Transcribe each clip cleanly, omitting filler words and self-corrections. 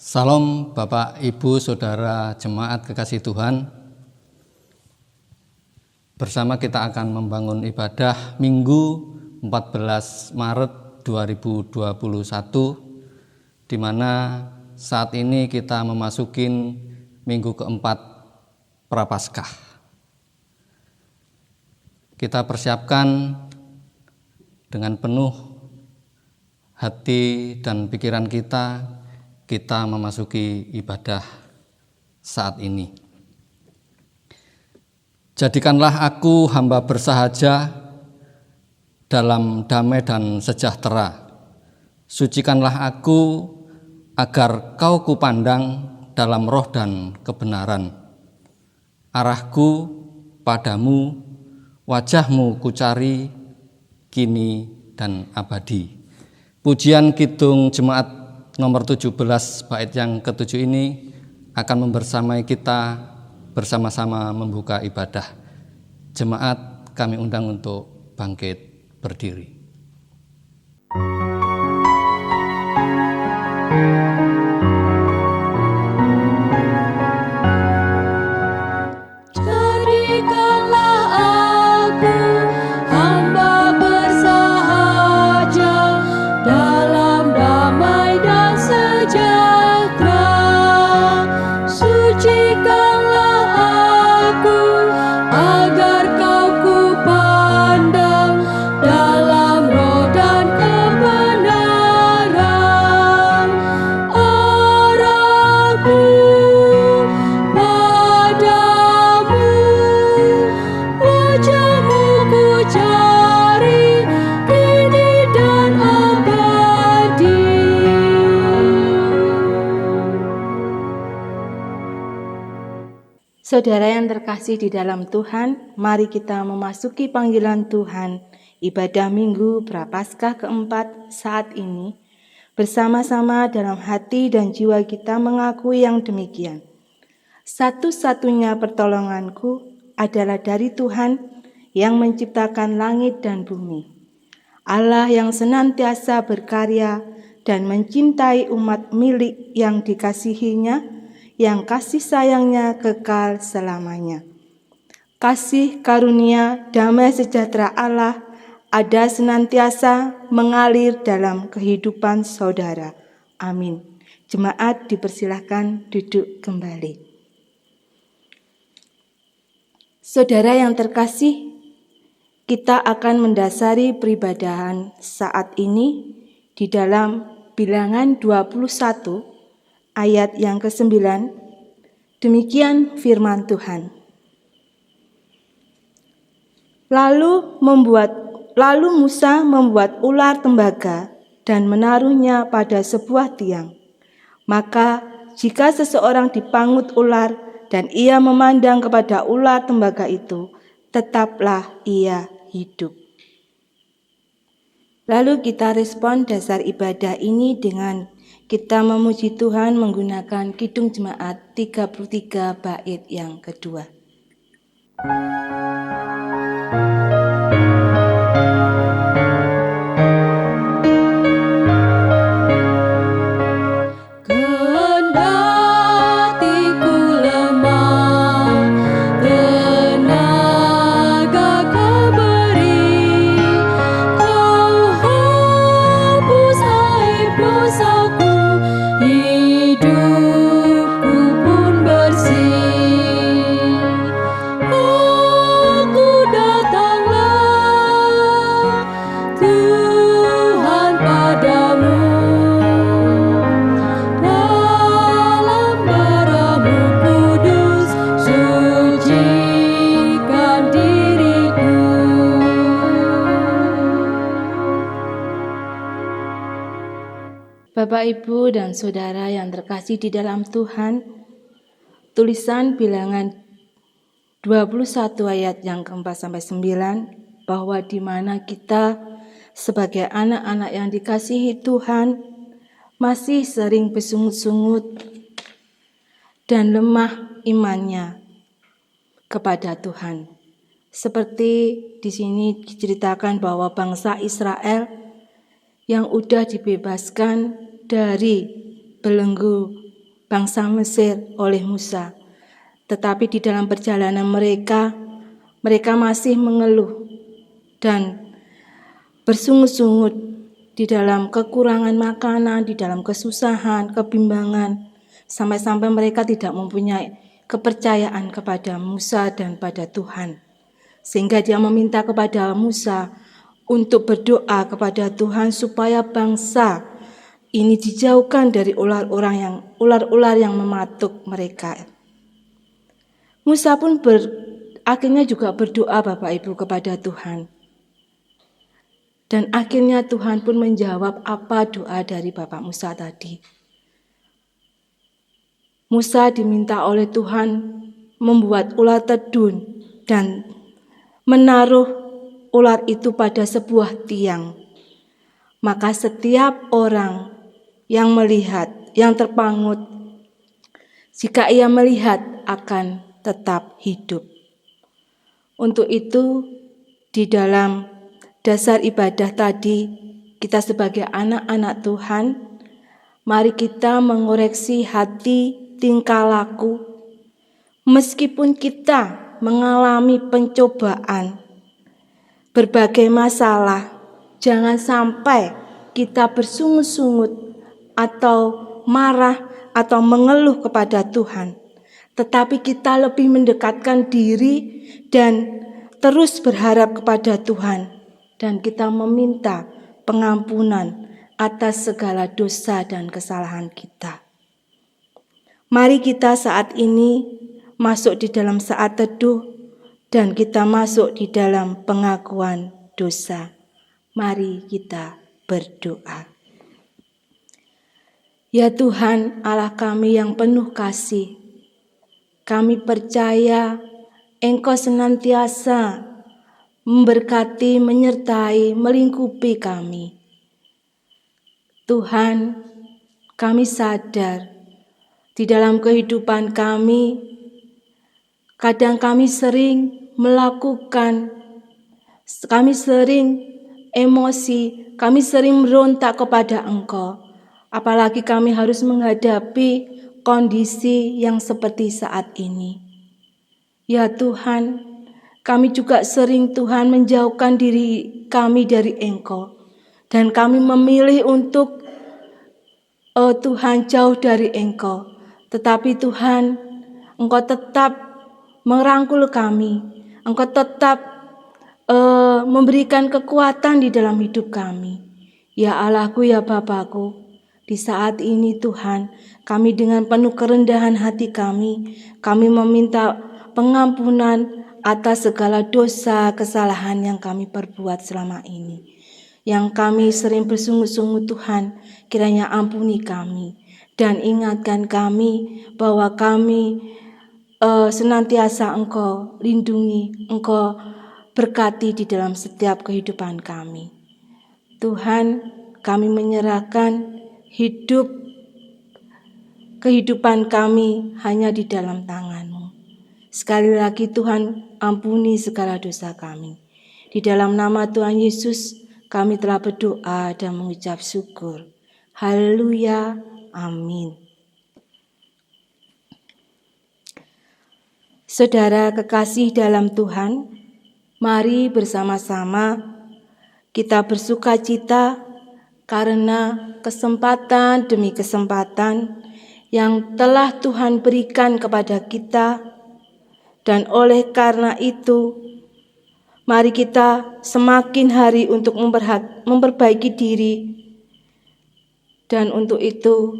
Salam Bapak, Ibu, Saudara Jemaat Kekasih Tuhan. Bersama kita akan membangun ibadah Minggu 14 Maret 2021, di mana saat ini kita memasuki minggu keempat Prapaskah. Kita persiapkan dengan penuh hati dan pikiran kita memasuki ibadah saat ini. Jadikanlah aku hamba bersahaja dalam damai dan sejahtera. Sucikanlah aku agar kau kupandang dalam roh dan kebenaran. Arahku padamu, wajahmu kucari kini dan abadi. Pujian Kidung Jemaat nomor 17 bait yang ke-7 ini akan membersamai kita bersama-sama membuka ibadah. Jemaat kami undang untuk bangkit berdiri. Saudara yang terkasih di dalam Tuhan, mari kita memasuki panggilan Tuhan, ibadah Minggu Prapaskah keempat saat ini, bersama-sama dalam hati dan jiwa kita mengakui yang demikian. Satu-satunya pertolonganku adalah dari Tuhan yang menciptakan langit dan bumi. Allah yang senantiasa berkarya dan mencintai umat milik yang dikasihinya, yang kasih sayangnya kekal selamanya. Kasih karunia damai sejahtera Allah ada senantiasa mengalir dalam kehidupan saudara. Amin. Jemaat dipersilahkan duduk kembali. Saudara yang terkasih, kita akan mendasari peribadahan saat ini di dalam Bilangan 21 ayat yang ke-9, demikian firman Tuhan. Lalu Musa membuat ular tembaga dan menaruhnya pada sebuah tiang. Maka jika seseorang dipangut ular dan ia memandang kepada ular tembaga itu, tetaplah ia hidup. Lalu kita respon dasar ibadah ini dengan kita memuji Tuhan menggunakan Kidung Jemaat 33 bait yang kedua. Bapak, Ibu, dan Saudara yang terkasih di dalam Tuhan, tulisan Bilangan 21 ayat yang ke-4-9, bahwa di mana kita sebagai anak-anak yang dikasihi Tuhan masih sering bersungut-sungut dan lemah imannya kepada Tuhan. Seperti di sini diceritakan bahwa bangsa Israel yang udah dibebaskan dari belenggu bangsa Mesir oleh Musa. Tetapi di dalam perjalanan mereka masih mengeluh dan bersungut-sungut di dalam kekurangan makanan, di dalam kesusahan, kebimbangan, sampai-sampai mereka tidak mempunyai kepercayaan kepada Musa dan pada Tuhan. Sehingga dia meminta kepada Musa untuk berdoa kepada Tuhan supaya bangsa ini dijauhkan dari ular-ular yang mematuk mereka. Musa pun akhirnya juga berdoa Bapak Ibu kepada Tuhan. Dan akhirnya Tuhan pun menjawab apa doa dari Bapak Musa tadi. Musa diminta oleh Tuhan membuat ular tedun dan menaruh ular itu pada sebuah tiang. Maka setiap orang yang melihat, yang terpangut, jika ia melihat akan tetap hidup. Untuk itu di dalam dasar ibadah tadi, kita sebagai anak-anak Tuhan, mari kita mengoreksi hati, tingkah laku. Meskipun kita mengalami pencobaan, berbagai masalah, jangan sampai kita bersungut-sungut atau marah atau mengeluh kepada Tuhan. Tetapi kita lebih mendekatkan diri dan terus berharap kepada Tuhan. Dan kita meminta pengampunan atas segala dosa dan kesalahan kita. Mari kita saat ini masuk di dalam saat teduh dan kita masuk di dalam pengakuan dosa. Mari kita berdoa. Ya Tuhan Allah kami yang penuh kasih, kami percaya Engkau senantiasa memberkati, menyertai, melingkupi kami. Tuhan, kami sadar di dalam kehidupan kami, kadang kami sering emosi, kami sering merontak kepada Engkau. Apalagi kami harus menghadapi kondisi yang seperti saat ini. Ya Tuhan, kami juga sering Tuhan menjauhkan diri kami dari Engkau. Dan kami memilih untuk Tuhan jauh dari Engkau. Tetapi Tuhan, Engkau tetap merangkul kami. Engkau tetap memberikan kekuatan di dalam hidup kami. Ya Allahku, ya Bapakku, di saat ini Tuhan, kami dengan penuh kerendahan hati kami meminta pengampunan atas segala dosa kesalahan yang kami perbuat selama ini. Yang kami sering bersungut-sungut Tuhan, kiranya ampuni kami. Dan ingatkan kami bahwa kami senantiasa Engkau lindungi, Engkau berkati di dalam setiap kehidupan kami. Tuhan, kami menyerahkan kehidupan kami hanya di dalam Tangan-Mu. Sekali lagi Tuhan, ampuni segala dosa kami. Di dalam nama Tuhan Yesus, kami telah berdoa dan mengucap syukur. Haleluya, amin. Saudara kekasih dalam Tuhan, mari bersama-sama kita bersukacita karena kesempatan demi kesempatan yang telah Tuhan berikan kepada kita. Dan oleh karena itu, mari kita semakin hari untuk memperbaiki diri. Dan untuk itu,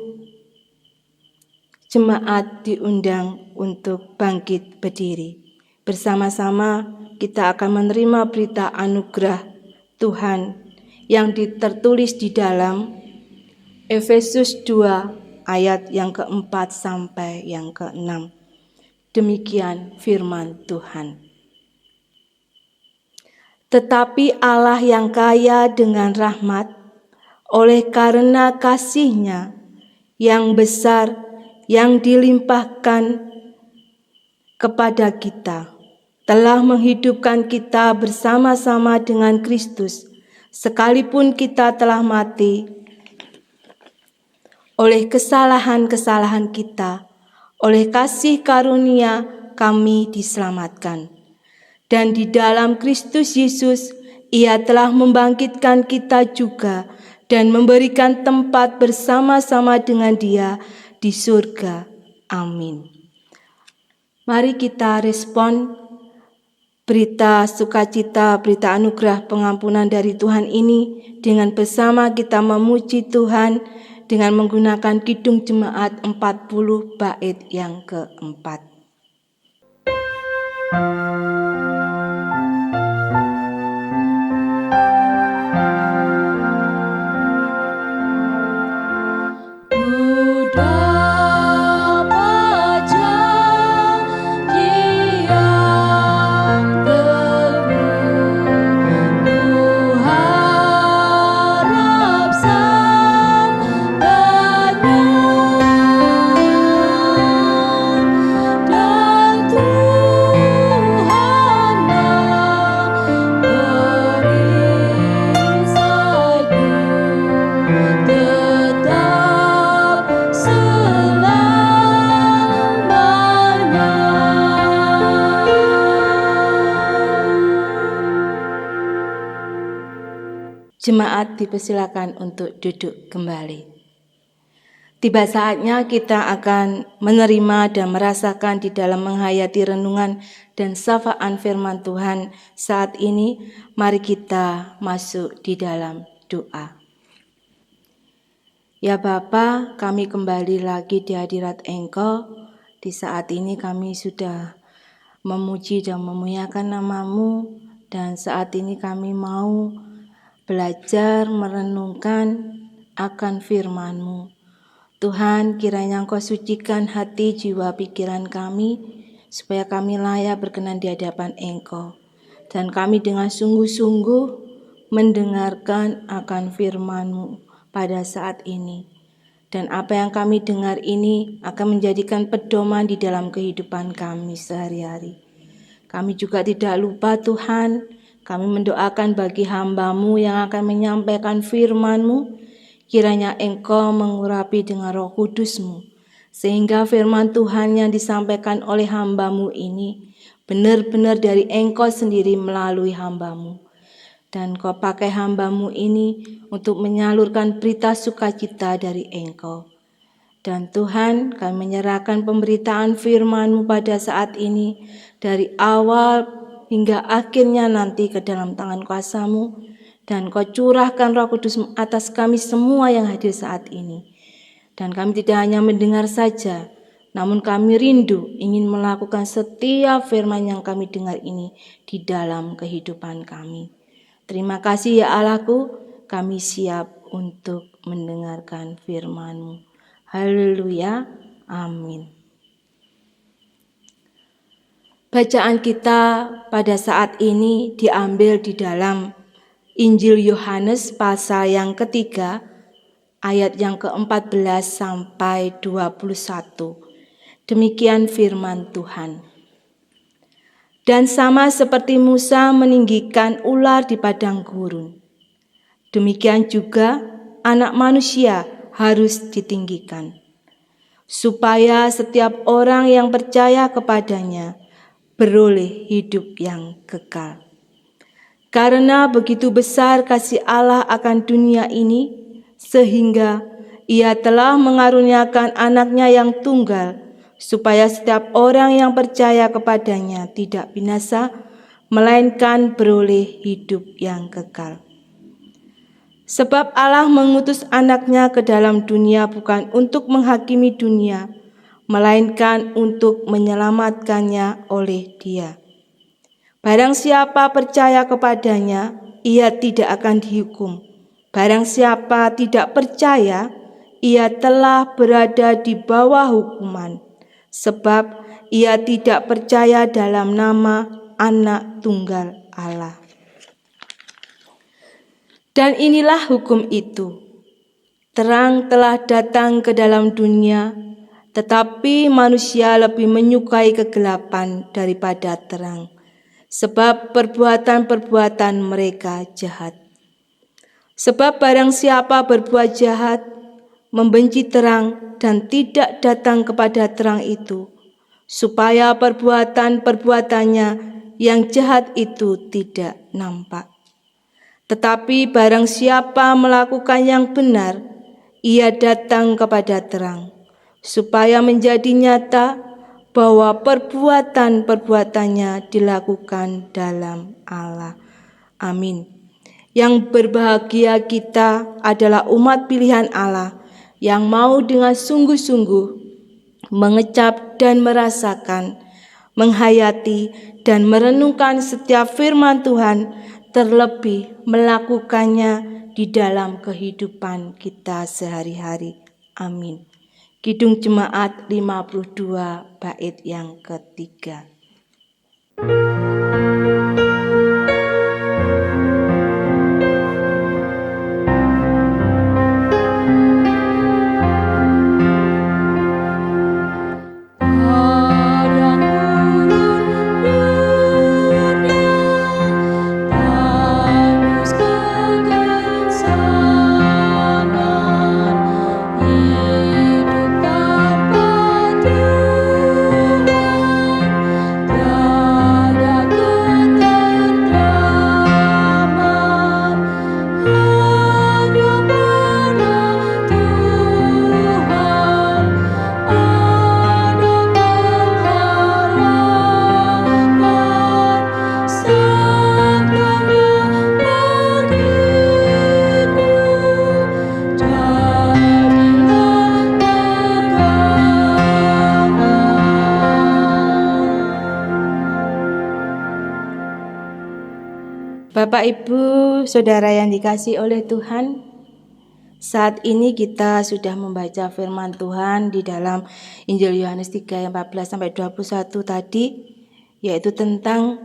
jemaat diundang untuk bangkit berdiri. Bersama-sama kita akan menerima berita anugerah Tuhan yang tertulis di dalam Efesus 2 ayat yang keempat sampai yang keenam. Demikian firman Tuhan. Tetapi Allah yang kaya dengan rahmat, oleh karena kasih-Nya yang besar yang dilimpahkan kepada kita, telah menghidupkan kita bersama-sama dengan Kristus, sekalipun kita telah mati oleh kesalahan-kesalahan kita, oleh kasih karunia kami diselamatkan. Dan di dalam Kristus Yesus, Ia telah membangkitkan kita juga dan memberikan tempat bersama-sama dengan Dia di surga. Amin. Mari kita respon berita sukacita, berita anugerah pengampunan dari Tuhan ini dengan bersama kita memuji Tuhan dengan menggunakan Kidung Jemaat 40 bait yang keempat. Jemaat dipersilakan untuk duduk kembali. Tiba saatnya kita akan menerima dan merasakan di dalam menghayati renungan dan sapaan firman Tuhan saat ini. Mari kita masuk di dalam doa. Ya Bapa, kami kembali lagi di hadirat Engkau. Di saat ini kami sudah memuji dan memuliakan nama-Mu, dan saat ini kami mau belajar merenungkan akan firman-Mu. Tuhan, kiranya Engkau sucikan hati, jiwa, pikiran kami, supaya kami layak berkenan di hadapan Engkau. Dan kami dengan sungguh-sungguh mendengarkan akan firman-Mu pada saat ini. Dan apa yang kami dengar ini akan menjadikan pedoman di dalam kehidupan kami sehari-hari. Kami juga tidak lupa Tuhan, kami mendoakan bagi hamba-Mu yang akan menyampaikan firman-Mu, kiranya Engkau mengurapi dengan Roh Kudus-Mu, sehingga firman Tuhan yang disampaikan oleh hamba-Mu ini benar-benar dari Engkau sendiri melalui hamba-Mu. Dan Kau pakai hamba-Mu ini untuk menyalurkan berita sukacita dari Engkau. Dan Tuhan, kami menyerahkan pemberitaan firman-Mu pada saat ini, dari awal hingga akhirnya nanti ke dalam tangan kuasa-Mu, dan Kau curahkan Roh Kudus-Mu atas kami semua yang hadir saat ini. Dan kami tidak hanya mendengar saja, namun kami rindu ingin melakukan setiap firman yang kami dengar ini di dalam kehidupan kami. Terima kasih ya Allahku, kami siap untuk mendengarkan firman-Mu. Haleluya, amin. Bacaan kita pada saat ini diambil di dalam Injil Yohanes pasal yang ketiga, ayat yang ke-14 sampai 21. Demikian firman Tuhan. Dan sama seperti Musa meninggikan ular di padang gurun, demikian juga Anak Manusia harus ditinggikan, supaya setiap orang yang percaya kepadanya beroleh hidup yang kekal. Karena begitu besar kasih Allah akan dunia ini, sehingga Ia telah mengaruniakan anaknya yang tunggal, supaya setiap orang yang percaya kepadanya tidak binasa, melainkan beroleh hidup yang kekal. Sebab Allah mengutus anaknya ke dalam dunia bukan untuk menghakimi dunia, melainkan untuk menyelamatkannya oleh Dia. Barang siapa percaya kepadanya, ia tidak akan dihukum. Barang siapa tidak percaya, ia telah berada di bawah hukuman, sebab ia tidak percaya dalam nama Anak Tunggal Allah. Dan inilah hukum itu. Terang telah datang ke dalam dunia, tetapi manusia lebih menyukai kegelapan daripada terang, sebab perbuatan-perbuatan mereka jahat. Sebab barang siapa berbuat jahat, membenci terang dan tidak datang kepada terang itu, supaya perbuatan-perbuatannya yang jahat itu tidak nampak. Tetapi barang siapa melakukan yang benar, ia datang kepada terang, supaya menjadi nyata bahwa perbuatan-perbuatannya dilakukan dalam Allah. Amin. Yang berbahagia kita adalah umat pilihan Allah yang mau dengan sungguh-sungguh mengecap dan merasakan, menghayati dan merenungkan setiap firman Tuhan, terlebih melakukannya di dalam kehidupan kita sehari-hari. Amin. Kidung Jemaat 52 bait yang ketiga. Bapak, Ibu, Saudara yang dikasihi oleh Tuhan, saat ini kita sudah membaca firman Tuhan di dalam Injil Yohanes 3 ayat 14-21 tadi, yaitu tentang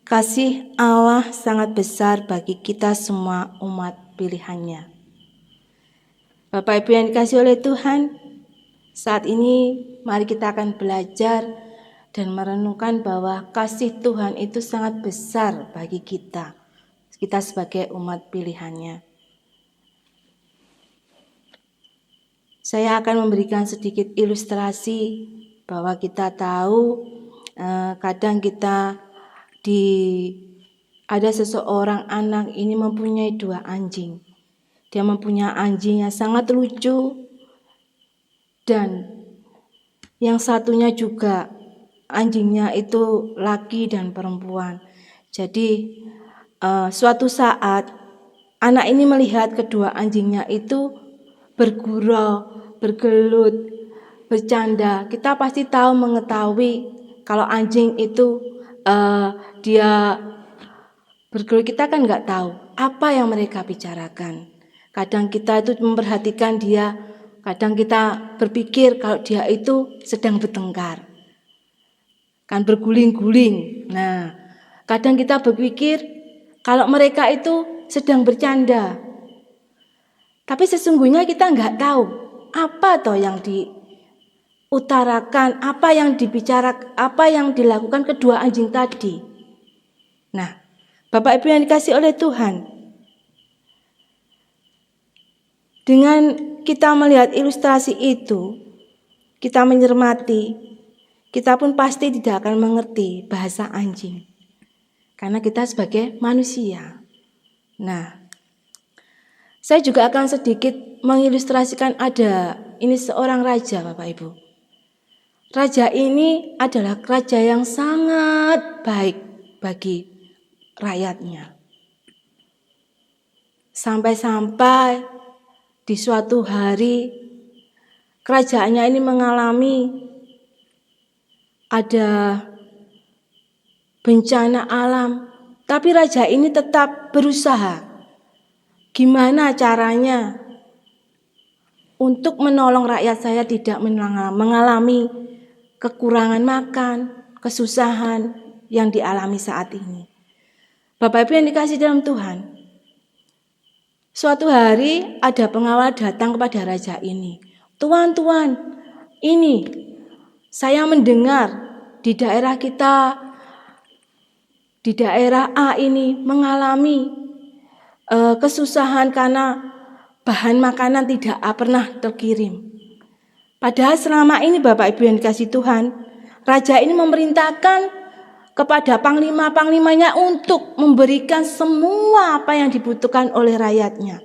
kasih Allah sangat besar bagi kita semua umat pilihannya. Bapak, Ibu yang dikasihi oleh Tuhan, saat ini mari kita akan belajar dan merenungkan bahwa kasih Tuhan itu sangat besar bagi kita sebagai umat pilihannya. Saya akan memberikan sedikit ilustrasi bahwa kita tahu kadang kita ada seseorang anak ini mempunyai 2 anjing. Dia mempunyai anjing yang sangat lucu dan yang satunya juga anjingnya itu laki dan perempuan. Jadi suatu saat anak ini melihat kedua anjingnya itu bergurau, bergelut, bercanda. Kita pasti mengetahui kalau anjing itu dia bergelut, kita kan nggak tahu apa yang mereka bicarakan. Kadang kita itu memperhatikan dia, kadang kita berpikir kalau dia itu sedang bertengkar, kan berguling-guling. Nah, kadang kita berpikir kalau mereka itu sedang bercanda. Tapi sesungguhnya kita nggak tahu apa toh yang diutarakan, apa yang dibicarakan, apa yang dilakukan kedua anjing tadi. Nah, Bapak Ibu yang dikasihi oleh Tuhan, dengan kita melihat ilustrasi itu, kita mencermati, kita pun pasti tidak akan mengerti bahasa anjing. Karena kita sebagai manusia. Nah, saya juga akan sedikit mengilustrasikan ini seorang raja, Bapak Ibu. Raja ini adalah raja yang sangat baik bagi rakyatnya. Sampai-sampai di suatu hari kerajaannya ini mengalami ada bencana alam, tapi raja ini tetap berusaha gimana caranya untuk menolong rakyat saya tidak mengalami kekurangan makan, kesusahan yang dialami saat ini. Bapak Ibu yang dikasihi dalam Tuhan, suatu hari ada pengawal datang kepada raja ini. Tuan, ini saya mendengar di daerah kita, di daerah A ini mengalami kesusahan karena bahan makanan tidak pernah terkirim. Padahal selama ini Bapak Ibu yang dikasihi Tuhan, raja ini memerintahkan kepada panglima-panglimanya untuk memberikan semua apa yang dibutuhkan oleh rakyatnya.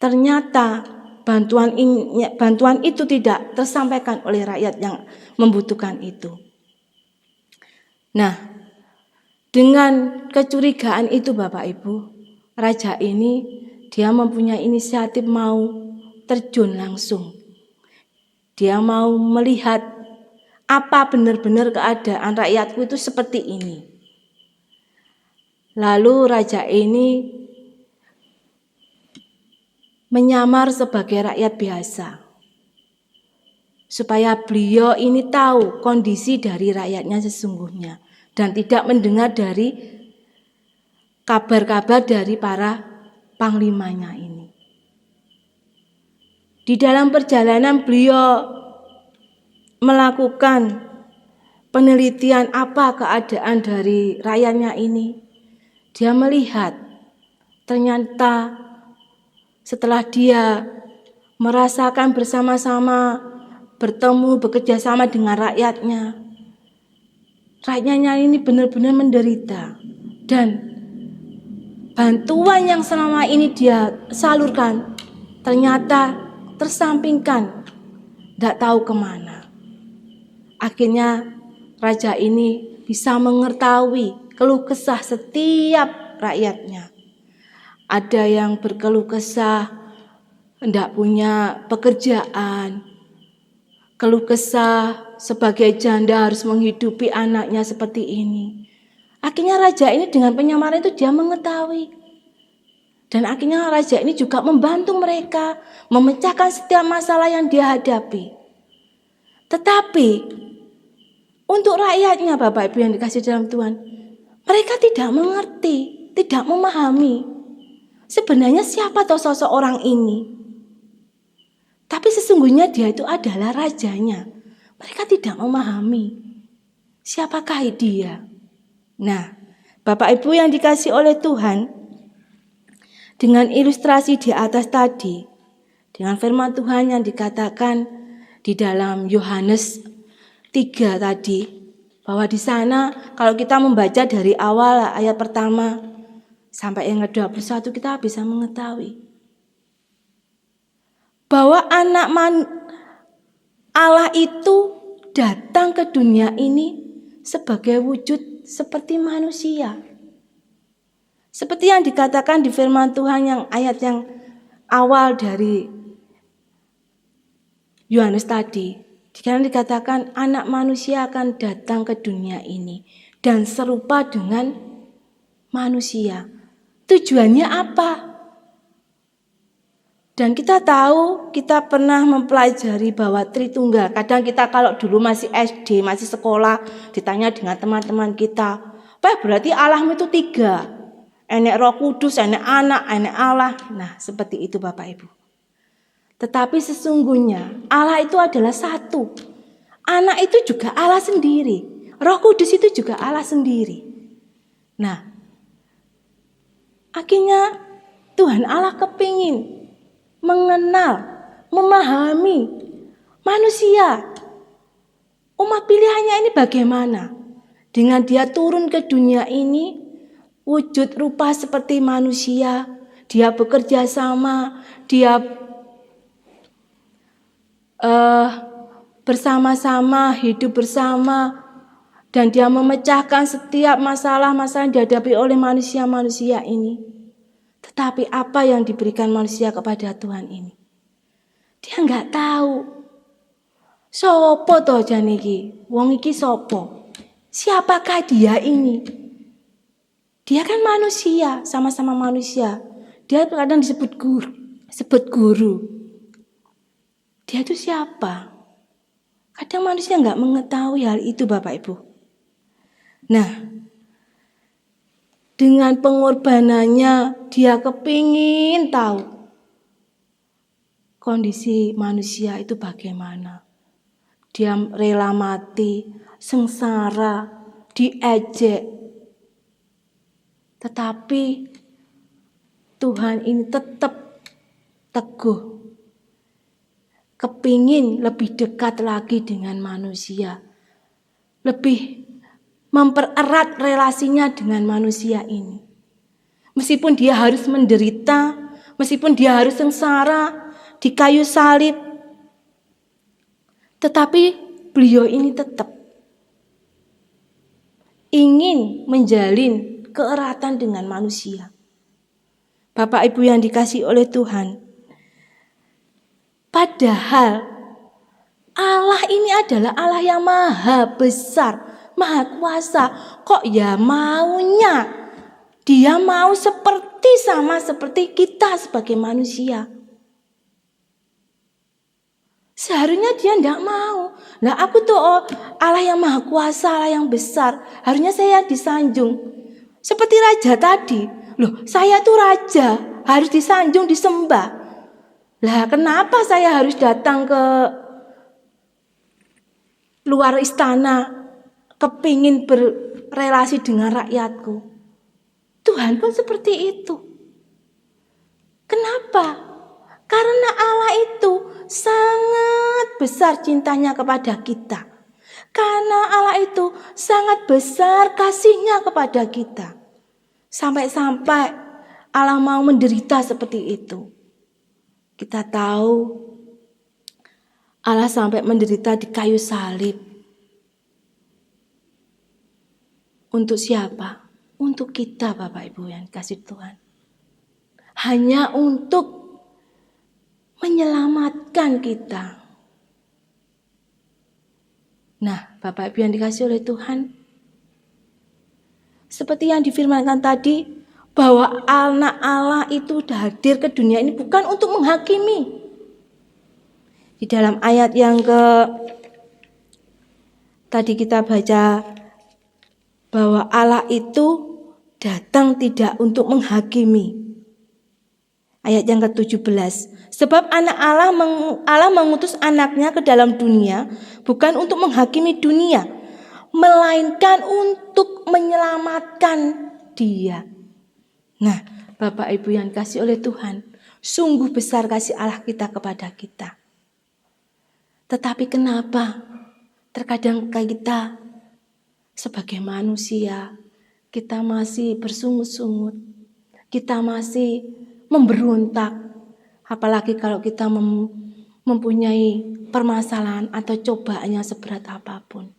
Ternyata bantuan itu tidak tersampaikan oleh rakyat yang membutuhkan itu. Nah, dengan kecurigaan itu Bapak Ibu, raja ini dia mempunyai inisiatif mau terjun langsung. Dia mau melihat apa benar-benar keadaan rakyatku itu seperti ini. Lalu raja ini menyamar sebagai rakyat biasa, supaya beliau ini tahu kondisi dari rakyatnya sesungguhnya dan tidak mendengar dari kabar-kabar dari para panglimanya ini. Di dalam perjalanan beliau melakukan penelitian apa keadaan dari rakyatnya ini. Dia melihat ternyata setelah dia merasakan bersama-sama, bertemu, bekerja sama dengan rakyatnya ini benar-benar menderita. Dan bantuan yang selama ini dia salurkan ternyata tersampingkan, tidak tahu kemana. Akhirnya raja ini bisa mengetahui keluh kesah setiap rakyatnya. Ada yang berkeluh kesah tidak punya pekerjaan, keluh kesah sebagai janda harus menghidupi anaknya seperti ini. Akhirnya raja ini dengan penyamaran itu dia mengetahui. Dan akhirnya raja ini juga membantu mereka memecahkan setiap masalah yang dia hadapi. Tetapi untuk rakyatnya Bapak Ibu yang dikasihi dalam Tuhan, mereka tidak mengerti, tidak memahami sebenarnya siapa toh sosok orang ini. Tapi sesungguhnya dia itu adalah rajanya. Mereka tidak memahami siapakah dia. Nah, Bapak Ibu yang dikasihi oleh Tuhan, dengan ilustrasi di atas tadi, dengan firman Tuhan yang dikatakan di dalam Yohanes 3 tadi, bahwa di sana kalau kita membaca dari awal ayat pertama sampai yang ke-21 kita bisa mengetahui bahwa anak Allah itu datang ke dunia ini sebagai wujud seperti manusia. Seperti yang dikatakan di firman Tuhan yang ayat yang awal dari Yohanes tadi. Dikatakan anak manusia akan datang ke dunia ini dan serupa dengan manusia. Tujuannya apa? Dan kita tahu, kita pernah mempelajari bahwa Tritunggal. Kadang kita kalau dulu masih SD, masih sekolah, ditanya dengan teman-teman kita, apa berarti Allahmu itu 3? Enek Roh Kudus, enek Anak, enek Allah. Nah, seperti itu Bapak Ibu. Tetapi sesungguhnya Allah itu adalah satu. Anak itu juga Allah sendiri. Roh Kudus itu juga Allah sendiri. Nah, akhirnya Tuhan Allah kepingin mengenal, memahami manusia. Umat pilihannya ini bagaimana? Dengan dia turun ke dunia ini, wujud rupa seperti manusia, dia bekerja sama, dia bersama-sama, hidup bersama, dan dia memecahkan setiap masalah-masalah yang dihadapi oleh manusia-manusia ini. Tetapi apa yang diberikan manusia kepada Tuhan ini? Dia enggak tahu. Sopo toh janiki? Wong iki sopo? Siapakah dia ini? Dia kan manusia, sama-sama manusia. Dia kadang disebut guru. Dia itu siapa? Kadang manusia enggak mengetahui hal itu Bapak Ibu. Nah, dengan pengorbanannya dia kepingin tahu kondisi manusia itu bagaimana. Dia rela mati, sengsara, diejek. Tetapi Tuhan ini tetap teguh, kepingin lebih dekat lagi dengan manusia, lebih mempererat relasinya dengan manusia ini. Meskipun dia harus menderita, meskipun dia harus sengsara di kayu salib, tetapi beliau ini tetap ingin menjalin keeratan dengan manusia. Bapak Ibu yang dikasihi oleh Tuhan, padahal Allah ini adalah Allah yang maha besar, maha kuasa. Kok ya maunya dia mau seperti kita sebagai manusia. Seharusnya dia tidak mau. Nah, aku tuh Allah yang maha kuasa, Allah yang besar. Harusnya saya disanjung. Seperti raja tadi. Loh, saya tuh raja, harus disanjung, disembah. Lah, kenapa saya harus datang ke luar istana, kepingin berrelasi dengan rakyatku? Tuhan pun seperti itu. Kenapa? Karena Allah itu sangat besar cintanya kepada kita. Karena Allah itu sangat besar kasihnya kepada kita. Sampai-sampai Allah mau menderita seperti itu. Kita tahu Allah sampai menderita di kayu salib. Untuk siapa? Untuk kita, Bapak Ibu yang kasih Tuhan. Hanya untuk menyelamatkan kita. Nah, Bapak Ibu yang dikasih oleh Tuhan, seperti yang difirmankan tadi, bahwa anak Allah itu hadir ke dunia ini bukan untuk menghakimi. Di dalam ayat yang tadi kita baca, bahwa Allah itu datang tidak untuk menghakimi. Ayat yang ke-17. Sebab anak Allah mengutus anaknya ke dalam dunia bukan untuk menghakimi dunia, melainkan untuk menyelamatkan dia. Nah, Bapak Ibu yang kasih oleh Tuhan, sungguh besar kasih Allah kita kepada kita. Tetapi kenapa terkadang kita sebagai manusia, kita masih bersungut-sungut, kita masih memberontak. Apalagi kalau kita mempunyai permasalahan atau cobaan yang seberat apapun.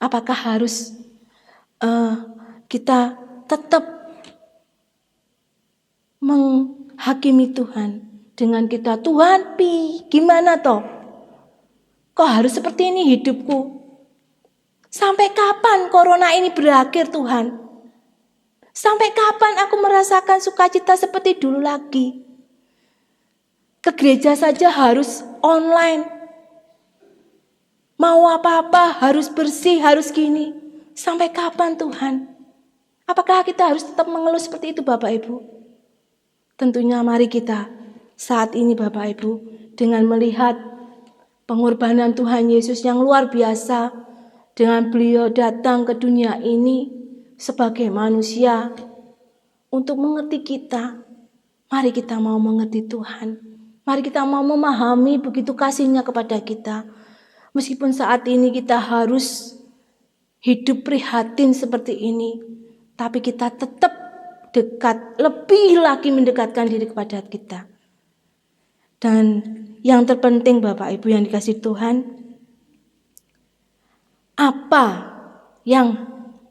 Apakah harus kita tetap menghakimi Tuhan dengan kita, Tuhan gimana toh? Kok harus seperti ini hidupku? Sampai kapan corona ini berakhir Tuhan? Sampai kapan aku merasakan sukacita seperti dulu lagi? Ke gereja saja harus online. Mau apa-apa harus bersih, harus gini. Sampai kapan Tuhan? Apakah kita harus tetap mengeluh seperti itu Bapak Ibu? Tentunya mari kita saat ini Bapak Ibu, dengan melihat pengorbanan Tuhan Yesus yang luar biasa, dengan beliau datang ke dunia ini sebagai manusia untuk mengerti kita. Mari kita mau mengerti Tuhan. Mari kita mau memahami begitu kasihnya kepada kita. Meskipun saat ini kita harus hidup prihatin seperti ini, tapi kita tetap dekat, lebih lagi mendekatkan diri kepada kita. Dan yang terpenting Bapak Ibu yang dikasih Tuhan,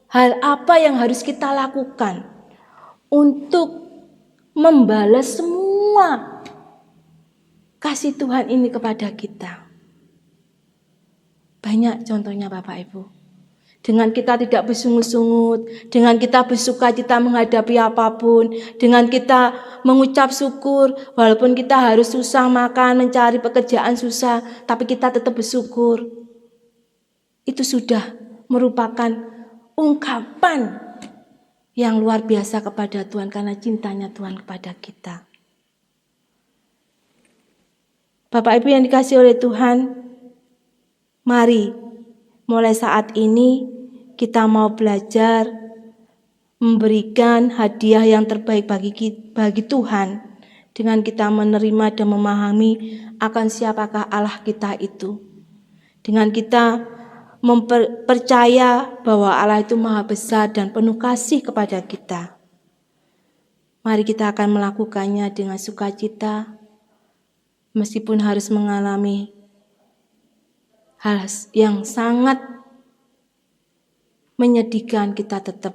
hal apa yang harus kita lakukan untuk membalas semua kasih Tuhan ini kepada kita? Banyak contohnya Bapak Ibu. Dengan kita tidak bersungut-sungut, dengan kita bersukacita menghadapi apapun, dengan kita mengucap syukur walaupun kita harus susah makan, mencari pekerjaan susah, tapi kita tetap bersyukur. Itu sudah merupakan ungkapan yang luar biasa kepada Tuhan karena cintanya Tuhan kepada kita. Bapak Ibu yang dikasihi oleh Tuhan, mari mulai saat ini kita mau belajar memberikan hadiah yang terbaik bagi Tuhan. dengan kita menerima dan memahami akan siapakah Allah kita itu. Dengan kita percaya bahwa Allah itu maha besar dan penuh kasih kepada kita. Mari kita akan melakukannya dengan sukacita, meskipun harus mengalami hal yang sangat menyedihkan, kita tetap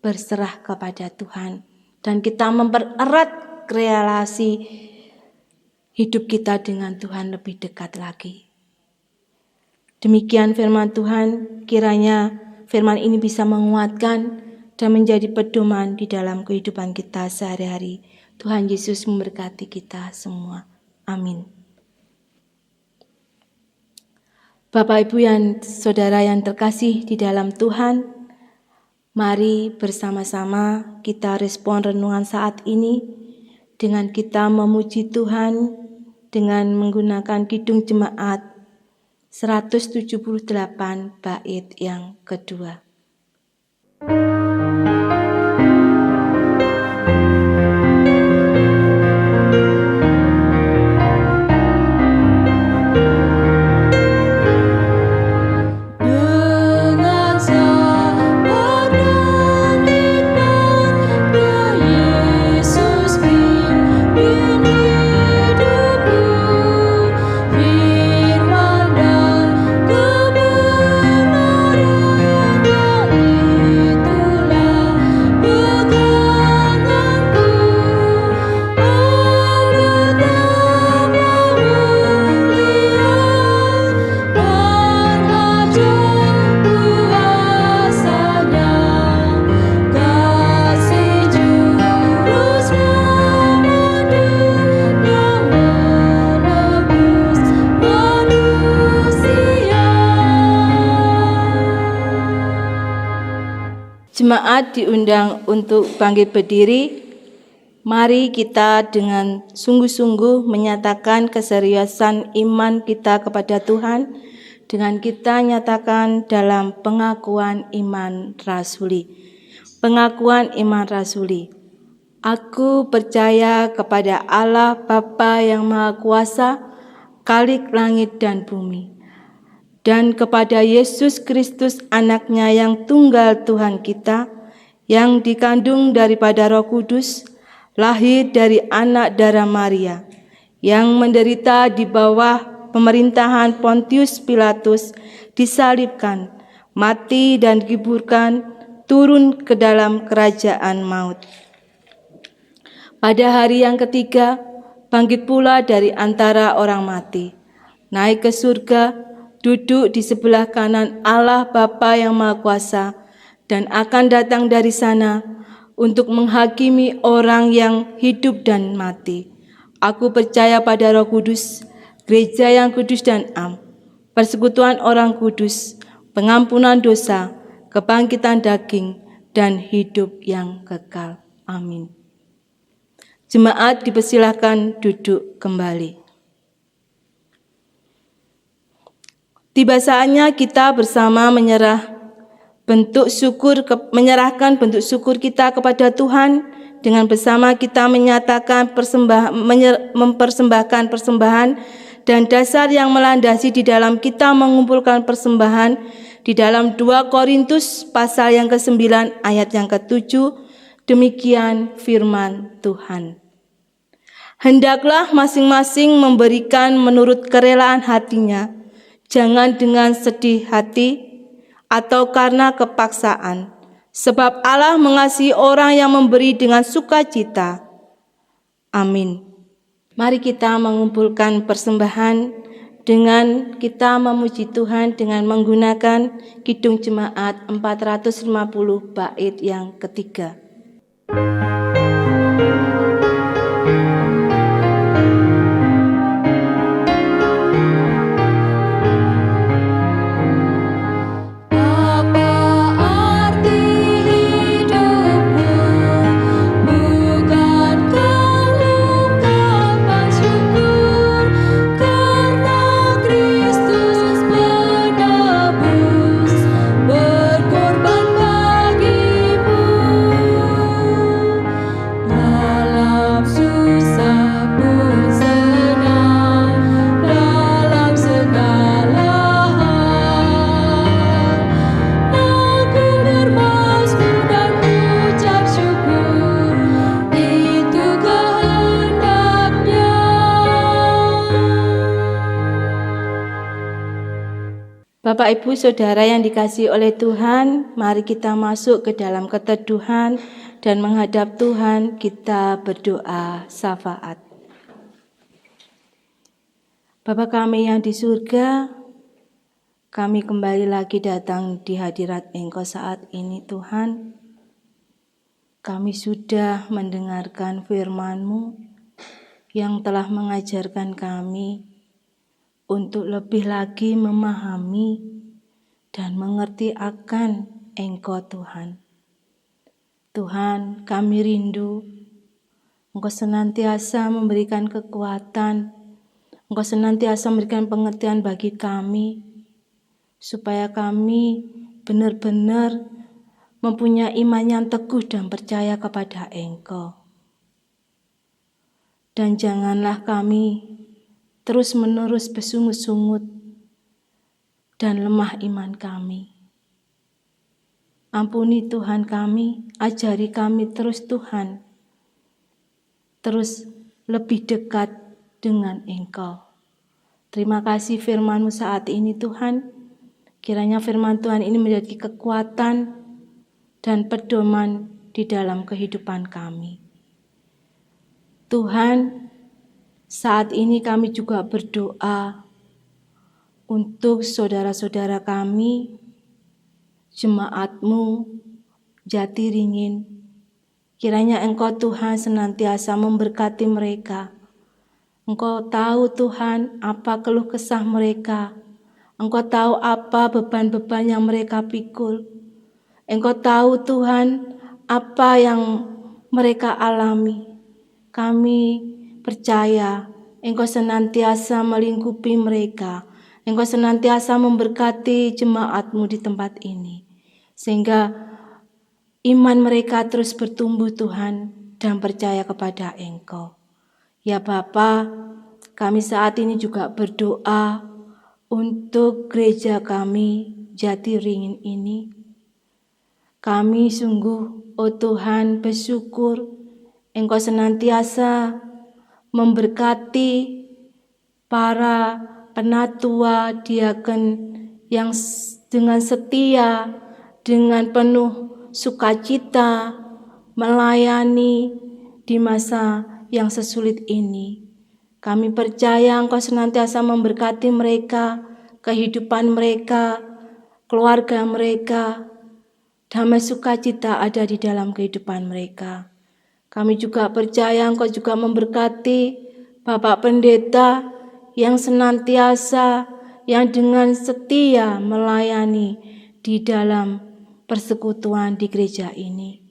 berserah kepada Tuhan. Dan kita mempererat relasi hidup kita dengan Tuhan lebih dekat lagi. Demikian firman Tuhan, kiranya firman ini bisa menguatkan dan menjadi pedoman di dalam kehidupan kita sehari-hari. Tuhan Yesus memberkati kita semua. Amin. Bapak Ibu yang saudara yang terkasih di dalam Tuhan, mari bersama-sama kita respon renungan saat ini dengan kita memuji Tuhan dengan menggunakan Kidung Jemaat 178 bait yang kedua. Jemaat diundang untuk bangkit berdiri. Mari kita dengan sungguh-sungguh menyatakan keseriusan iman kita kepada Tuhan dengan kita nyatakan dalam pengakuan iman rasuli. Pengakuan iman rasuli. Aku percaya kepada Allah Bapa yang Maha Kuasa, Khalik langit dan bumi, dan kepada Yesus Kristus anaknya yang tunggal Tuhan kita, yang dikandung daripada Roh Kudus, lahir dari anak darah Maria, yang menderita di bawah pemerintahan Pontius Pilatus, disalibkan, mati dan dikuburkan, turun ke dalam kerajaan maut. Pada hari yang ketiga, bangkit pula dari antara orang mati, naik ke surga, duduk di sebelah kanan Allah Bapa yang Maha Kuasa, dan akan datang dari sana untuk menghakimi orang yang hidup dan mati. Aku percaya pada Roh Kudus, gereja yang kudus dan am, persekutuan orang kudus, pengampunan dosa, kebangkitan daging, dan hidup yang kekal. Amin. Jemaat dipersilahkan duduk kembali. Tiba saatnya kita bersama menyerahkan bentuk syukur kita kepada Tuhan dengan bersama kita menyatakan mempersembahkan persembahan dan dasar yang melandasi di dalam kita mengumpulkan persembahan di dalam 2 Korintus pasal yang ke-9 ayat yang ke-7. Demikian firman Tuhan. Hendaklah masing-masing memberikan menurut kerelaan hatinya, jangan dengan sedih hati atau karena kepaksaan, sebab Allah mengasihi orang yang memberi dengan sukacita. Amin. Mari kita mengumpulkan persembahan dengan kita memuji Tuhan dengan menggunakan Kidung Jemaat 450 bait yang ketiga. Dalam Bapak, Ibu, Saudara yang dikasihi oleh Tuhan, mari kita masuk ke dalam keteduhan dan menghadap Tuhan, kita berdoa syafaat. Bapa kami yang di surga, kami kembali lagi datang di hadirat Engkau saat ini Tuhan. Kami sudah mendengarkan firman-Mu yang telah mengajarkan kami untuk lebih lagi memahami dan mengerti akan Engkau Tuhan. Tuhan, kami rindu Engkau senantiasa memberikan kekuatan, Engkau senantiasa memberikan pengertian bagi kami, supaya kami benar-benar mempunyai iman yang teguh dan percaya kepada Engkau. Dan janganlah kami terus-menerus bersungut-sungut dan lemah iman kami. Ampuni Tuhan kami, ajari kami terus Tuhan, terus lebih dekat dengan Engkau. Terima kasih firman-Mu saat ini Tuhan, kiranya firman Tuhan ini menjadi kekuatan dan pedoman di dalam kehidupan kami. Tuhan, saat ini kami juga berdoa untuk saudara-saudara kami, jemaat-Mu, Jatiringin. Kiranya Engkau Tuhan senantiasa memberkati mereka. Engkau tahu Tuhan apa keluh kesah mereka. Engkau tahu apa beban-beban yang mereka pikul. Engkau tahu Tuhan apa yang mereka alami. Kami percaya Engkau senantiasa melingkupi mereka. Engkau senantiasa memberkati jemaat-Mu di tempat ini. Sehingga iman mereka terus bertumbuh Tuhan dan percaya kepada Engkau. Ya Bapa, kami saat ini juga berdoa untuk gereja kami Jatiringin ini. Kami sungguh, oh Tuhan, bersyukur Engkau senantiasa memberkati para penatua diaken yang dengan setia, dengan penuh sukacita melayani di masa yang sesulit ini. Kami percaya Engkau senantiasa memberkati mereka, kehidupan mereka, keluarga mereka, damai sukacita ada di dalam kehidupan mereka. Kami juga percaya Engkau juga memberkati Bapak Pendeta yang senantiasa, yang dengan setia melayani di dalam persekutuan di gereja ini.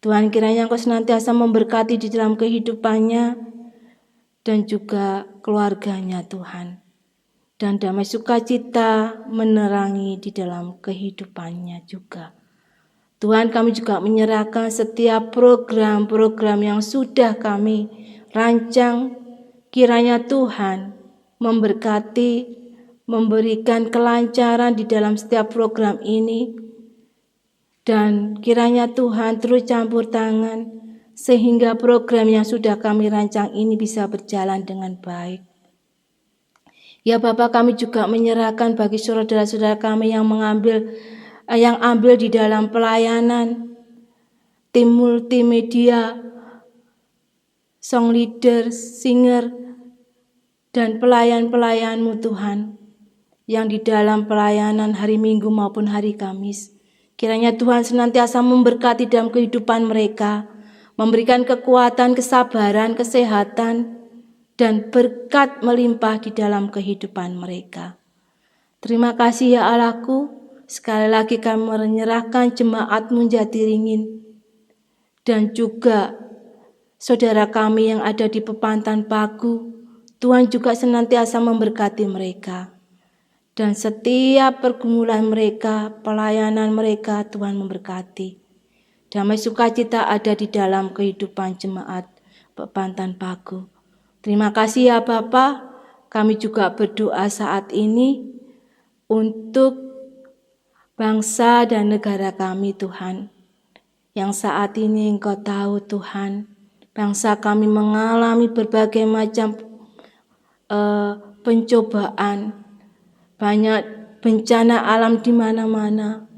Tuhan, kiranya Engkau senantiasa memberkati di dalam kehidupannya dan juga keluarganya Tuhan. Dan damai sukacita menerangi di dalam kehidupannya juga. Tuhan, kami juga menyerahkan setiap program-program yang sudah kami rancang. Kiranya Tuhan memberkati, memberikan kelancaran di dalam setiap program ini. Dan kiranya Tuhan terus campur tangan sehingga program yang sudah kami rancang ini bisa berjalan dengan baik. Ya Bapa, kami juga menyerahkan bagi saudara-saudara kami yang ambil di dalam pelayanan, tim multimedia, song leader, singer, dan pelayan-pelayan-Mu Tuhan, yang di dalam pelayanan hari Minggu maupun hari Kamis. Kiranya Tuhan senantiasa memberkati dalam kehidupan mereka, memberikan kekuatan, kesabaran, kesehatan, dan berkat melimpah di dalam kehidupan mereka. Terima kasih ya Allahku. Sekali lagi kami menyerahkan jemaat-Mu Jatiringin dan juga saudara kami yang ada di Pepantan Pagu. Tuhan juga senantiasa memberkati mereka. Dan setiap pergumulan mereka, pelayanan mereka, Tuhan memberkati. Damai sukacita ada di dalam kehidupan jemaat Pepantan Pagu. Terima kasih ya Bapa. Kami juga berdoa saat ini untuk bangsa dan negara kami Tuhan, yang saat ini Engkau tahu Tuhan, bangsa kami mengalami berbagai macam pencobaan, banyak bencana alam di mana-mana,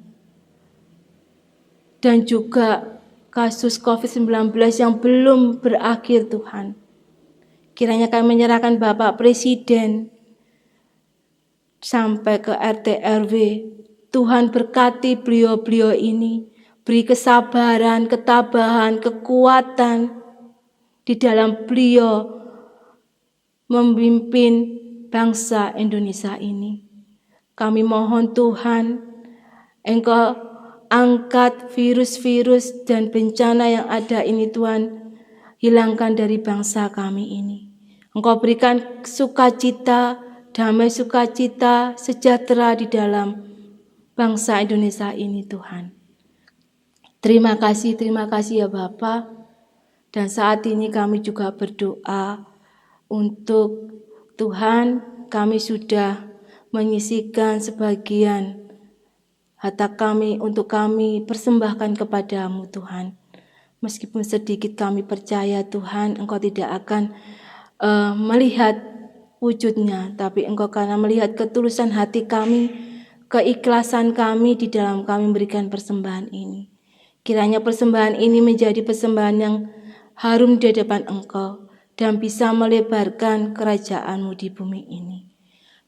dan juga kasus COVID-19 yang belum berakhir Tuhan. Kiranya kami menyerahkan Bapak Presiden sampai ke RT RW. Tuhan berkati beliau-beliau ini, beri kesabaran, ketabahan, kekuatan di dalam beliau memimpin bangsa Indonesia ini. Kami mohon Tuhan, Engkau angkat virus-virus dan bencana yang ada ini Tuhan, hilangkan dari bangsa kami ini. Engkau berikan sukacita, damai sukacita, sejahtera di dalam bangsa Indonesia ini Tuhan. Terima kasih ya Bapa. Dan saat ini kami juga berdoa untuk Tuhan, kami sudah menyisihkan sebagian harta kami untuk kami persembahkan kepadamu Tuhan. Meskipun sedikit kami percaya Tuhan, Engkau tidak akan melihat wujudnya, tapi Engkau karena melihat ketulusan hati kami, keikhlasan kami di dalam kami memberikan persembahan ini. Kiranya persembahan ini menjadi persembahan yang harum di hadapan Engkau dan bisa melebarkan kerajaan-Mu di bumi ini.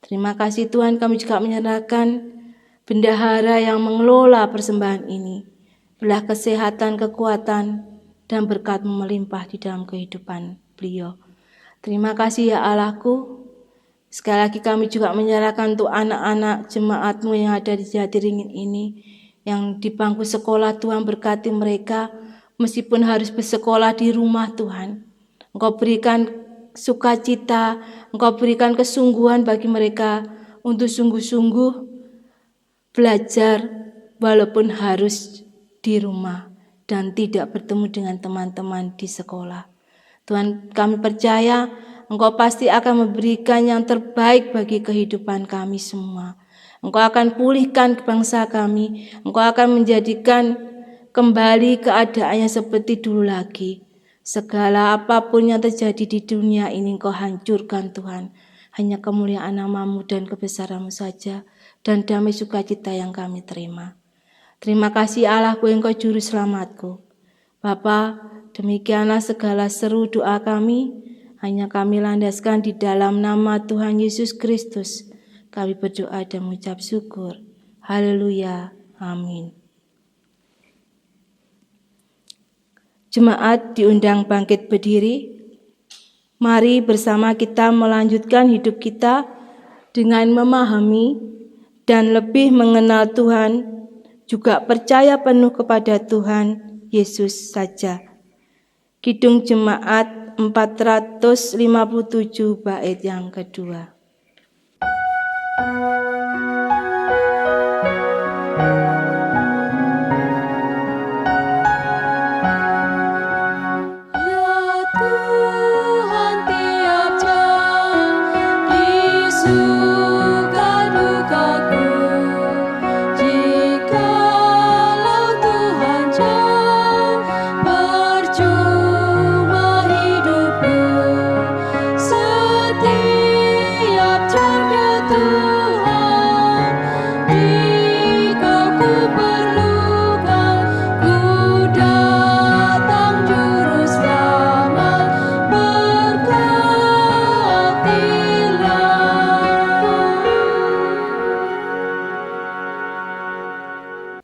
Terima kasih Tuhan, kami juga menyerahkan bendahara yang mengelola persembahan ini. Belah kesehatan, kekuatan, dan berkat-Mu melimpah di dalam kehidupan beliau. Terima kasih ya Allahku. Sekali lagi kami juga menyerahkan untuk anak-anak jemaat-Mu yang ada di Jatiringin ini, yang di bangku sekolah. Tuhan berkati mereka, meskipun harus bersekolah di rumah Tuhan. Engkau berikan sukacita, Engkau berikan kesungguhan bagi mereka untuk sungguh-sungguh belajar walaupun harus di rumah dan tidak bertemu dengan teman-teman di sekolah. Tuhan, kami percaya Engkau pasti akan memberikan yang terbaik bagi kehidupan kami semua. Engkau akan pulihkan bangsa kami, Engkau akan menjadikan kembali keadaannya seperti dulu lagi. Segala apapun yang terjadi di dunia ini Engkau hancurkan Tuhan. Hanya kemuliaan nama-Mu dan kebesaran-Mu saja, dan damai sukacita yang kami terima. Terima kasih Allahku, Engkau juru selamatku. Bapa, demikianlah segala seru doa kami, hanya kami landaskan di dalam nama Tuhan Yesus Kristus. Kami berdoa dan mengucap syukur. Haleluya. Amin. Jemaat diundang bangkit berdiri. Mari bersama kita melanjutkan hidup kita dengan memahami dan lebih mengenal Tuhan, juga percaya penuh kepada Tuhan Yesus saja. Kidung Jemaat 457 bait yang kedua.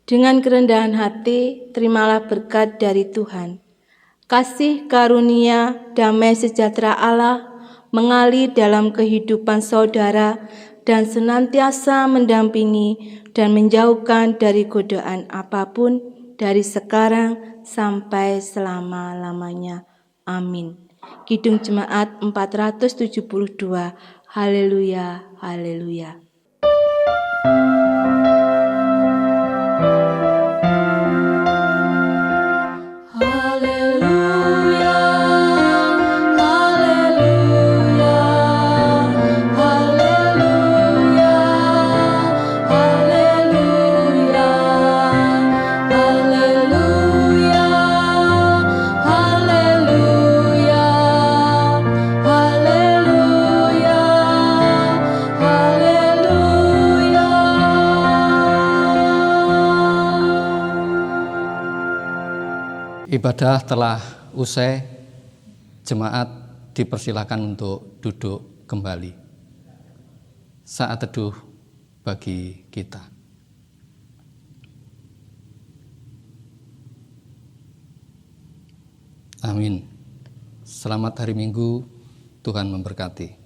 Dengan kerendahan hati, terimalah berkat dari Tuhan. Kasih karunia, damai sejahtera Allah mengalir dalam kehidupan saudara dan senantiasa mendampingi dan menjauhkan dari godaan apapun dari sekarang sampai selama-lamanya. Amin. Kidung Jemaat 472. Haleluya, haleluya. Haleluya. Ibadah telah usai, jemaat dipersilakan untuk duduk kembali. Saat teduh bagi kita. Amin. Selamat hari Minggu, Tuhan memberkati.